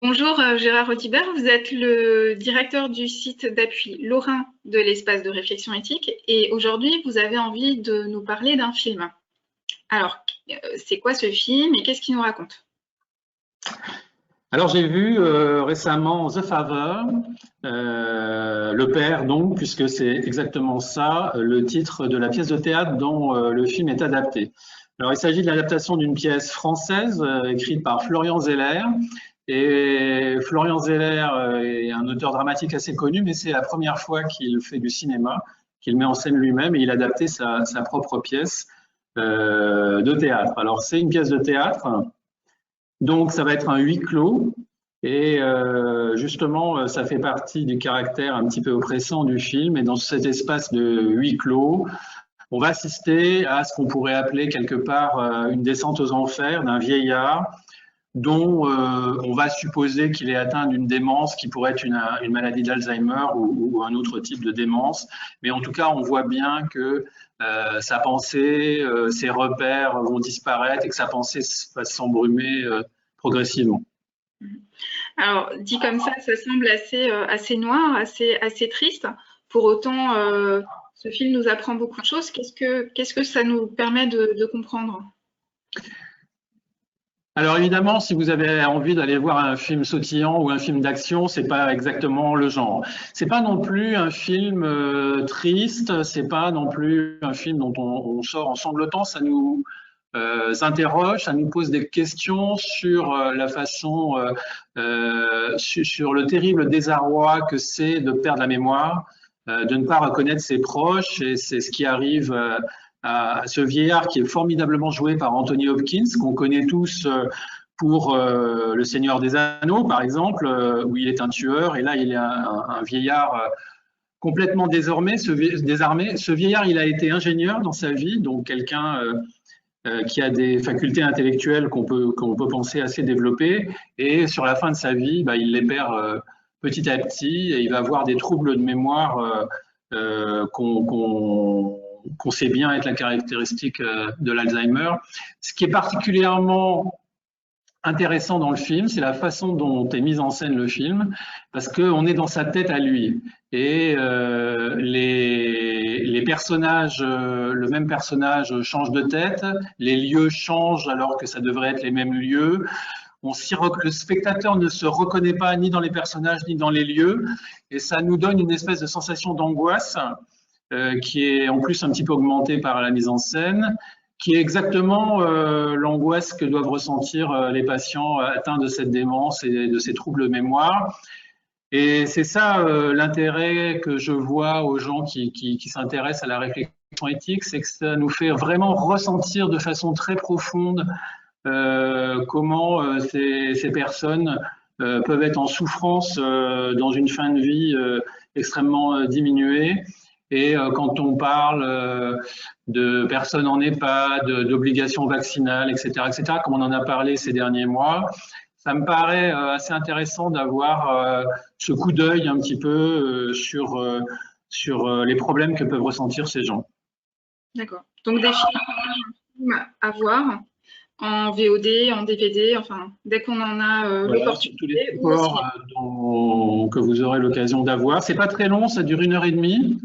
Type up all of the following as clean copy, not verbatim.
Bonjour Gérard Audibert, vous êtes le directeur du site d'appui Lorrain de l'espace de réflexion éthique et aujourd'hui vous avez envie de nous parler d'un film. Alors, c'est quoi ce film et qu'est-ce qu'il nous raconte? Alors j'ai vu récemment The Father, le père donc, puisque c'est exactement ça, le titre de la pièce de théâtre dont le film est adapté. Alors il s'agit de l'adaptation d'une pièce française écrite par Florian Zeller. Et Florian Zeller est un auteur dramatique assez connu, mais c'est la première fois qu'il fait du cinéma, qu'il met en scène lui-même et il a adapté sa propre pièce de théâtre. Alors c'est une pièce de théâtre. Donc, ça va être un huis clos. Et justement, ça fait partie du caractère un petit peu oppressant du film. Et dans cet espace de huis clos, on va assister à ce qu'on pourrait appeler quelque part une descente aux enfers d'un vieillard dont on va supposer qu'il est atteint d'une démence qui pourrait être une maladie d'Alzheimer ou un autre type de démence. Mais en tout cas, on voit bien que sa pensée, ses repères vont disparaître et que sa pensée va s'embrumer progressivement. Alors, dit comme ça semble assez noir, assez triste. Pour autant, ce film nous apprend beaucoup de choses. Qu'est-ce que ça nous permet de comprendre? Alors évidemment, si vous avez envie d'aller voir un film sautillant ou un film d'action, c'est pas exactement le genre. C'est pas non plus un film triste, c'est pas non plus un film dont on sort en sanglotant. Ça nous interroge, ça nous pose des questions sur la façon, sur le terrible désarroi que c'est de perdre la mémoire, de ne pas reconnaître ses proches, et c'est ce qui arrive à ce vieillard qui est formidablement joué par Anthony Hopkins, qu'on connaît tous pour Le Seigneur des Anneaux, par exemple, où il est un tueur, et là il est un vieillard complètement désarmé. Ce vieillard, il a été ingénieur dans sa vie, donc quelqu'un qui a des facultés intellectuelles qu'on peut penser assez développées, et sur la fin de sa vie, bah, il les perd petit à petit, et il va avoir des troubles de mémoire qu'on sait bien être la caractéristique de l'Alzheimer. Ce qui est particulièrement intéressant dans le film, c'est la façon dont est mise en scène le film, parce qu'on est dans sa tête à lui. Et les personnages, le même personnage change de tête, les lieux changent alors que ça devrait être les mêmes lieux. Le spectateur ne se reconnaît pas ni dans les personnages ni dans les lieux, et ça nous donne une espèce de sensation d'angoisse qui est en plus un petit peu augmentée par la mise en scène, qui est exactement l'angoisse que doivent ressentir les patients atteints de cette démence et de ces troubles de mémoire. Et c'est ça l'intérêt que je vois aux gens qui s'intéressent à la réflexion éthique, c'est que ça nous fait vraiment ressentir de façon très profonde comment ces personnes peuvent être en souffrance dans une fin de vie extrêmement diminuée. Et quand on parle de personnes en EHPAD, d'obligations vaccinales, etc., comme on en a parlé ces derniers mois, ça me paraît assez intéressant d'avoir ce coup d'œil un petit peu sur les problèmes que peuvent ressentir ces gens. D'accord. Donc des films à voir en VOD, en DVD, enfin, dès qu'on en a Voilà, sur tous les l'opportunité ou aussi. supports que vous aurez l'occasion d'avoir. C'est pas très long, ça dure 1 h 30.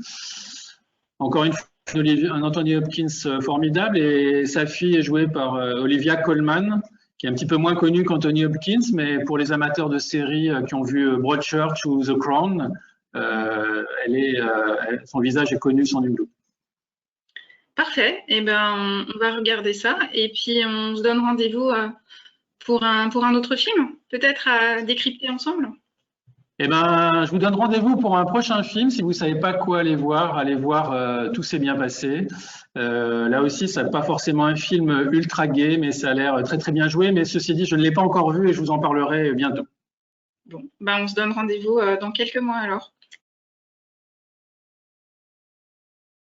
Encore une fois, un Anthony Hopkins formidable, et sa fille est jouée par Olivia Colman, qui est un petit peu moins connue qu'Anthony Hopkins, mais pour les amateurs de séries qui ont vu Broadchurch ou The Crown, son visage est connu sans nul doute. Parfait. Eh ben, on va regarder ça et puis on se donne rendez-vous pour un autre film, peut-être à décrypter ensemble. Eh ben, je vous donne rendez-vous pour un prochain film. Si vous ne savez pas quoi allez voir Tout s'est bien passé. Là aussi, ce n'est pas forcément un film ultra gai, mais ça a l'air très très bien joué. Mais ceci dit, je ne l'ai pas encore vu et je vous en parlerai bientôt. Bon, ben on se donne rendez-vous dans quelques mois alors.